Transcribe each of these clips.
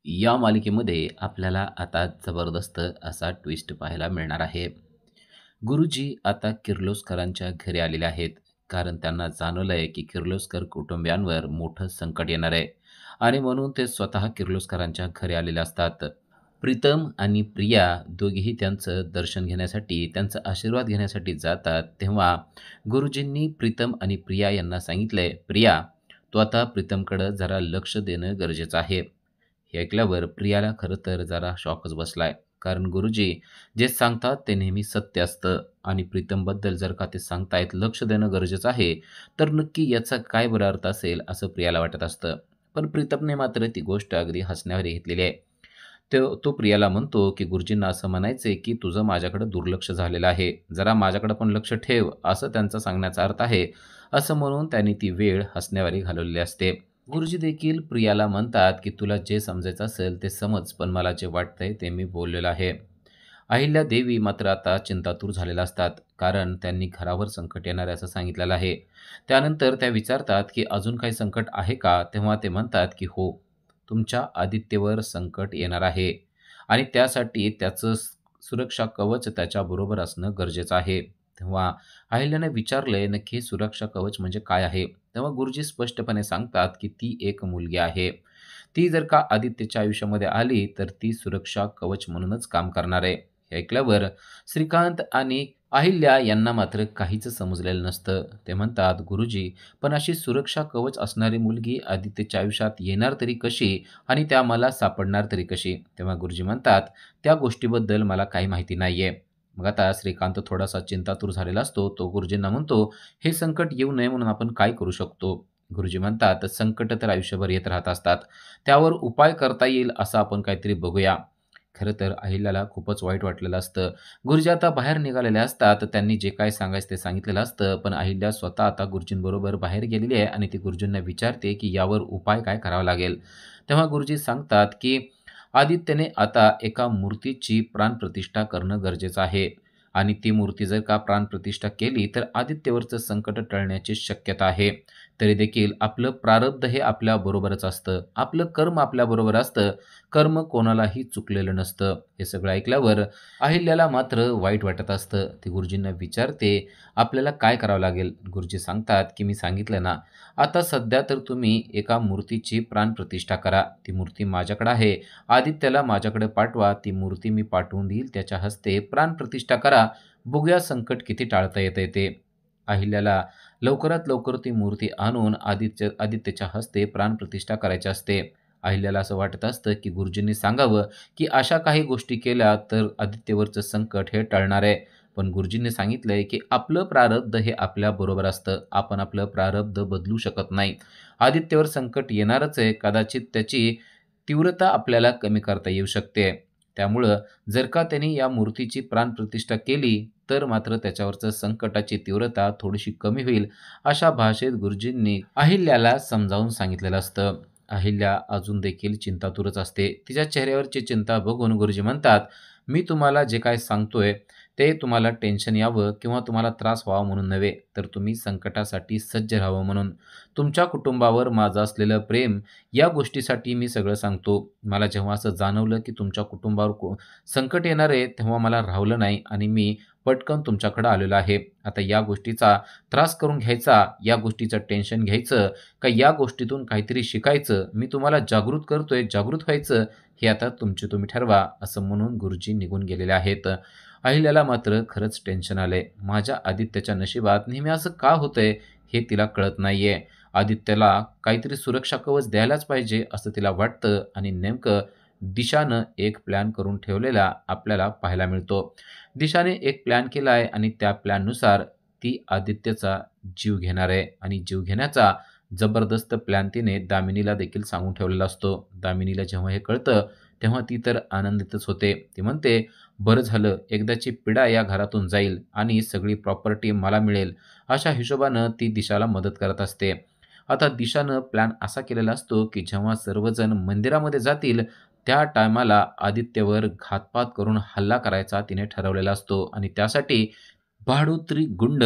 या मालिकेमध्ये आपल्याला आता जबरदस्त असा ट्विस्ट पाहायला मिळणार आहे. गुरुजी आता किर्लोस्करांच्या घरी आलेले आहेत. कारण त्यांना जाणवलंय की किर्लोस्कर कुटुंबियांवर मोठं संकट येणार आहे आणि म्हणून ते स्वतः किर्लोस्करांच्या घरी आलेले असतात. प्रीतम आणि प्रिया दोघेही त्यांचं दर्शन घेण्यासाठी, त्यांचा आशीर्वाद घेण्यासाठी जातात. तेव्हा गुरुजींनी प्रीतम आणि प्रिया यांना सांगितलंय, "प्रिया, तू आता प्रीतमकडं जरा लक्ष देणं गरजेचं आहे." हे ऐकल्यावर प्रियाला खरं तर जरा शॉकच बसलाय. कारण गुरुजी जे सांगतात ते नेहमी सत्य असतं आणि प्रीतमबद्दल जर का ते सांगतायत लक्ष देणं गरजेचं आहे, तर नक्की याचा काय बरा अर्थ असेल असं प्रियाला वाटत असतं. पण प्रीतमने मात्र ती गोष्ट अगदी हसण्यावर घेतलेली आहे. तो प्रियाला म्हणतो, की गुरुजींना असं म्हणायचंय, की तुझं माझ्याकडे दुर्लक्ष झालेलं आहे. जरा माझ्याकडे पण लक्ष ठेव, असं त्यांचा सांगण्याचा अर्थ आहे. असं म्हणून त्यांनी ती वेळ हसण्यावारी घालवलेली असते. गुरुजी देखील प्रियाला म्हणतात, की तुला जे समजायचं असेल ते समज, पण मला जे वाटतंय ते मी बोललेलं आहे. अहिल्यादेवी मात्र आता चिंतातूर झालेल्या असतात, कारण त्यांनी घरावर संकट येणार आहे असं सांगितलेलं आहे. त्यानंतर त्या विचारतात, की अजून काही संकट आहे का? तेव्हा ते म्हणतात, की हो, तुमच्या आदित्यवर संकट येणार आहे आणि त्यासाठी त्याचं सुरक्षा कवच त्याच्याबरोबर असणं गरजेचं आहे. तेव्हा अहिल्याने विचारलंय, नक्की हे सुरक्षा कवच म्हणजे काय आहे? तेव्हा गुरुजी स्पष्टपणे सांगतात, की ती एक मुलगी आहे. ती जर का आदित्यच्या आयुष्यामध्ये आली, तर ती सुरक्षा कवच म्हणूनच काम करणार आहे. हे ऐकल्यावर श्रीकांत आणि अहिल्या यांना मात्र काहीच समजलेलं नसतं. ते म्हणतात, "गुरुजी, पण अशी सुरक्षा कवच असणारी मुलगी आदित्यच्या आयुष्यात येणार तरी कशी आणि त्या मला सापडणार तरी कशी?" तेव्हा गुरुजी म्हणतात, "त्या गोष्टीबद्दल मला काही माहिती नाहीये." मग आता श्रीकांत थोडासा चिंतातूर झालेला असतो. तो गुरुजींना म्हणतो, "हे संकट येऊ नये म्हणून आपण काय करू शकतो?" गुरुजी म्हणतात, "संकट तर आयुष्यभर येत राहत असतात. त्यावर उपाय करता येईल असं आपण काहीतरी बघूया." खरं तर अहिल्याला खूपच वाईट वाटलेलं असतं. गुरुजी आता बाहेर निघालेले असतात. त्यांनी जे काही सांगायचं ते सांगितलेलं असतं. पण अहिल्या स्वतः आता गुरुजींबरोबर बाहेर गेलेली आहे आणि ती गुरुजींना विचारते, की यावर उपाय काय करावा लागेल? तेव्हा गुरुजी सांगतात, की आदित्यने आता एका मूर्तीची प्राणप्रतिष्ठा करणं गरजेचं आहे आणि ती मूर्ती जर का प्राणप्रतिष्ठा केली, तर आदित्यवरचं संकट टळण्याची शक्यता आहे. तरी देखील आपलं प्रारब्ध हे आपल्याबरोबरच असतं. आपलं कर्म आपल्याबरोबर असतं. कर्म कोणालाही चुकलेलं नसतं. हे सगळं ऐकल्यावर अहिल्याला मात्र वाईट वाटत असतं. ती गुरुजींना विचारते, "आपल्याला काय करावं लागेल?" गुरुजी सांगतात, की "मी सांगितलं ना, आता सध्या तर तुम्ही एका मूर्तीची प्राणप्रतिष्ठा करा. ती मूर्ती माझ्याकडे आहे. आदित्यला माझ्याकडे पाठवा. ती मूर्ती मी पाठवून देईल. त्याच्या हस्ते प्राणप्रतिष्ठा करा. बघूया संकट किती टाळता येतंय ते." अहिल्याला लवकरात लवकर ती मूर्ती आणून आदित्यच्या हस्ते प्राणप्रतिष्ठा करायची असते. अहिल्याला असं वाटत असतं, की गुरुजींनी सांगावं, की अशा काही गोष्टी केल्या तर आदित्यवरचं संकट हे टळणार आहे. पण गुरुजींनी सांगितलंय, की आपलं प्रारब्ध हे आपल्याबरोबर असतं. आपण आपलं प्रारब्ध बदलू शकत नाही. आदित्यवर संकट येणारच आहे. कदाचित त्याची तीव्रता आपल्याला कमी करता येऊ शकते. त्यामुळं जर का त्यांनी या मूर्तीची प्राणप्रतिष्ठा केली, तर मात्र त्याच्यावरचं संकटाची तीव्रता थोडीशी कमी होईल, अशा भाषेत गुरुजींनी अहिल्याला समजावून सांगितलेलं असतं. अहिल्या अजून देखील चिंतातुरच असते. तिच्या चेहऱ्यावरची चिंता बघून गुरुजी म्हणतात, "मी तुम्हाला जे काही सांगतोय, ते तुम्हाला टेन्शन यावं किंवा तुम्हाला त्रास व्हावा म्हणून नव्हे, तर तुम्ही संकटासाठी सज्ज राहावं म्हणून. तुमच्या कुटुंबावर माझं असलेलं प्रेम, या गोष्टीसाठी मी सगळं सांगतो. मला जेव्हा असं जाणवलं, की तुमच्या कुटुंबावर संकट येणार आहे, तेव्हा मला राहवलं नाही आणि मी पटकन तुमच्याकडं आलेलो आहे. आता या गोष्टीचा त्रास करून घ्यायचा, या गोष्टीचं टेन्शन घ्यायचं, का या गोष्टीतून काहीतरी शिकायचं, मी तुम्हाला जागृत करतोय, जागृत व्हायचं, हे आता तुमचे तुम्ही ठरवा, असं म्हणून गुरुजी निघून गेलेले आहेत. अहिल्याला मात्र खरंच टेन्शन आलंय. माझ्या आदित्यच्या नशिबात नेहमी असं का होतंय, हे तिला कळत नाहीये. आदित्यला काहीतरी सुरक्षा कवच द्यायलाच पाहिजे, असं तिला वाटतं आणि नेमकं दिशानं एक प्लॅन करून ठेवलेला आपल्याला पाहायला मिळतो. दिशाने एक प्लॅन केला आहे आणि त्या प्लॅननुसार ती आदित्यचा जीव घेणार आहे आणि जीव घेण्याचा जबरदस्त प्लॅन तिने दामिनीला देखील सांगून ठेवलेला असतो. दामिनीला जेव्हा हे कळतं, तेव्हा ती तर आनंदितच होते. ती म्हणते, "बरं झालं, एकदाची पीडा या घरातून जाईल आणि सगळी प्रॉपर्टी मला मिळेल." अशा हिशोबानं ती दिशाला मदत करत असते. आता दिशानं प्लॅन असा केलेला असतो, की जेव्हा सर्वजण मंदिरामध्ये जातील, त्या टायमाला आदित्यवर घातपात करून हल्ला करायचा तिने ठरवलेला असतो आणि त्यासाठी भाडोत्री गुंड,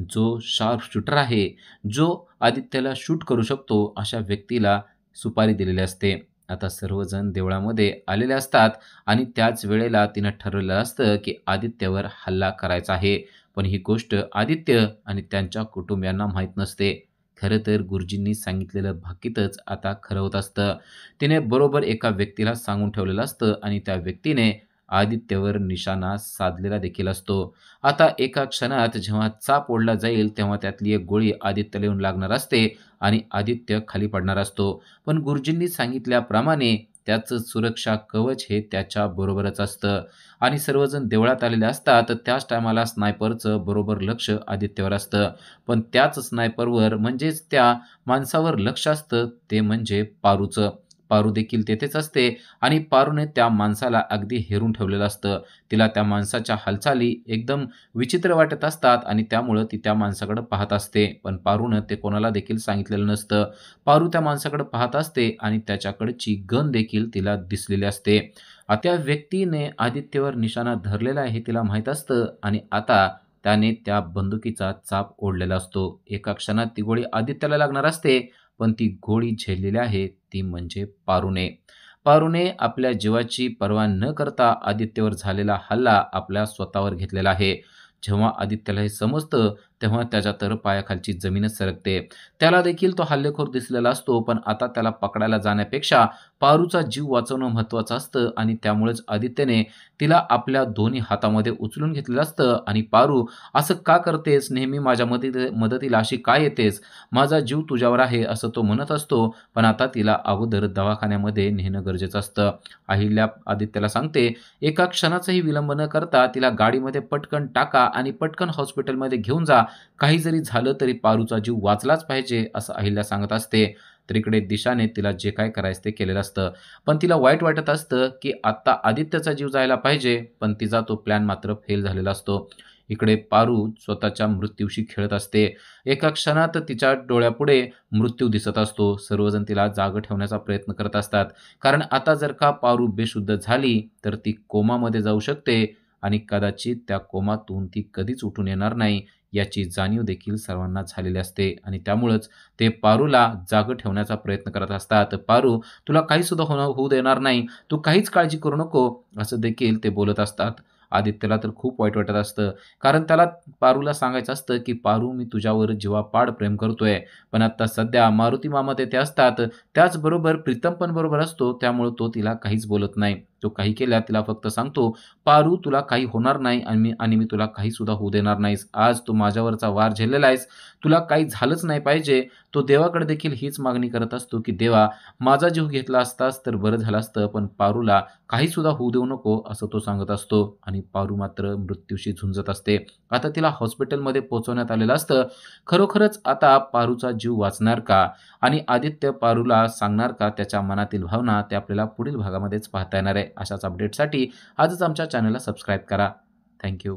जो शार्प शूटर आहे, जो आदित्यला शूट करू शकतो, अशा व्यक्तीला सुपारी दिलेली असते. आता सर्वजण देवळामध्ये आलेले असतात आणि त्याच वेळेला तिनं ठरवलेलं असतं की आदित्यवर हल्ला करायचा आहे. पण ही गोष्ट आदित्य आणि त्यांच्या कुटुंबियांना माहीत नसते. खरं तर गुरुजींनी सांगितलेलं भाकीतच आता खरं होत असतं. तिने बरोबर एका व्यक्तीला सांगून ठेवलेलं असतं आणि त्या व्यक्तीने आदित्यवर निशाणा साधलेला देखील असतो. आता एका क्षणात जेव्हा चाप ओढला जाईल तेव्हा त्यातली एक गोळी आदित्यला येऊन लागणार असते आणि आदित्य खाली पडणार असतो. पण गुरुजींनी सांगितल्याप्रमाणे त्याचं सुरक्षा कवच हे त्याच्या बरोबरच असतं आणि सर्वजण देवळात आलेले असतात. तर त्याच टायमाला स्नायपरचं बरोबर लक्ष आदित्यवर असतं. पण त्याच स्नायपरवर म्हणजेच त्या माणसावर लक्ष असतं ते म्हणजे पारूचं. पारू देखील तेथेच असते आणि पारूने त्या माणसाला अगदी हेरून ठेवलेलं असतं. तिला त्या माणसाच्या हालचाली एकदम विचित्र वाटत असतात आणि त्यामुळं ती त्या माणसाकडे पाहत असते. पण पारूनं ते कोणाला देखील सांगितलेलं नसतं. पारू त्या माणसाकडे पाहत असते आणि त्याच्याकडची गन देखील तिला दिसलेली असते. त्या व्यक्तीने आदित्यवर निशाणा धरलेला आहे हे तिला माहीत असतं आणि आता त्याने त्या बंदुकीचा चाप ओढलेला असतो. एका क्षणात ती गोळी आदित्यला लागणार असते, पण ती गोळी झेललेली आहे ती म्हणजे पारूने. पारूने आपल्या जीवाची पर्वा न करता आदित्यवर झालेला हल्ला आपल्या स्वतःवर घेतलेला आहे. जेव्हा आदित्यला हे समजतं, तेव्हा त्याच्या तर पायाखालची जमीनच सरकते. त्याला देखील तो हल्लेखोर दिसलेला असतो, पण आता त्याला पकडायला जाण्यापेक्षा पारूचा जीव वाचवणं महत्त्वाचं असतं आणि त्यामुळेच आदित्यने तिला आपल्या दोन्ही हातामध्ये उचलून घेतलेलं असतं आणि "पारू, असं का करतेस? नेहमी माझ्या मदतीला अशी का येतेस? माझा जीव तुझ्यावर आहे," असं तो म्हणत असतो. पण आता तिला अगोदर दवाखान्यामध्ये नेणं गरजेचं असतं. अहिल्या आदित्यला सांगते, "एका क्षणाचाही विलंब न करता तिला गाडीमध्ये पटकन टाका आणि पटकन हॉस्पिटलमध्ये घेऊन जा. काही जरी झालं तरी पारूचा जीव वाचलाच पाहिजे," असं अहिल्या सांगत असते. तर इकडे दिशाने तिला जे काय करायचं ते केलेलं असतं. पण तिला वाईट वाटत असतं, की आत्ता आदित्यचा जीव जायला पाहिजे, पण तिचा तो प्लॅन मात्र फेल झालेला असतो. इकडे पारू स्वतःच्या मृत्यूशी खेळत असते. एका क्षणात तिच्या डोळ्यापुढे मृत्यू दिसत असतो. सर्वजण तिला जागं ठेवण्याचा प्रयत्न करत असतात. कारण आता जर का पारू बेशुद्ध झाली, तर ती कोमामध्ये जाऊ शकते आणि कदाचित त्या कोमातून ती कधीच उठून येणार नाही, याची जाणीव देखील सर्वांना झालेली असते आणि त्यामुळंच ते पारूला जागं ठेवण्याचा प्रयत्न करत असतात. "पारू, तुला काही सुद्धा होऊ देणार नाही. तू काहीच काळजी करू नको," असं देखील ते बोलत असतात. आदित्यला तर खूप वाईट वाटत असतं. कारण त्याला पारूला सांगायचं असतं, की "पारू, मी तुझ्यावर जीवापाड प्रेम करतोय." पण आता सध्या मारुती मामा तेथे असतात. त्याचबरोबर प्रीतम पण बरोबर असतो. त्यामुळे तो तिला काहीच बोलत नाही. तो काही केल्या तिला फक्त सांगतो, "पारू, तुला काही होणार नाही आणि मी तुला काही सुद्धा होऊ देणार नाहीस. आज तू माझ्यावरचा वार झेललेला आहेस. तुला काही झालंच नाही पाहिजे." तो देवाकडे देखील हीच मागणी करत असतो, की "देवा, माझा जीव घेतला असतास तर बरं झालं असतं, पण पारूला काही सुद्धा होऊ देऊ नको," असं तो सांगत असतो आणि पारू मात्र मृत्यूशी झुंजत असते. आता तिला हॉस्पिटलमध्ये पोहोचवण्यात आलेलं असतं. खरोखरच आता पारूचा जीव वाचणार का? आणि आदित्य पारूला सांगणार का त्याच्या मनातील भावना? ते आपल्याला पुढील भागामध्येच पाहता येणार आहे. अशाच अपडेटसाठी आजच आमच्या चॅनलला सबस्क्राईब करा. थँक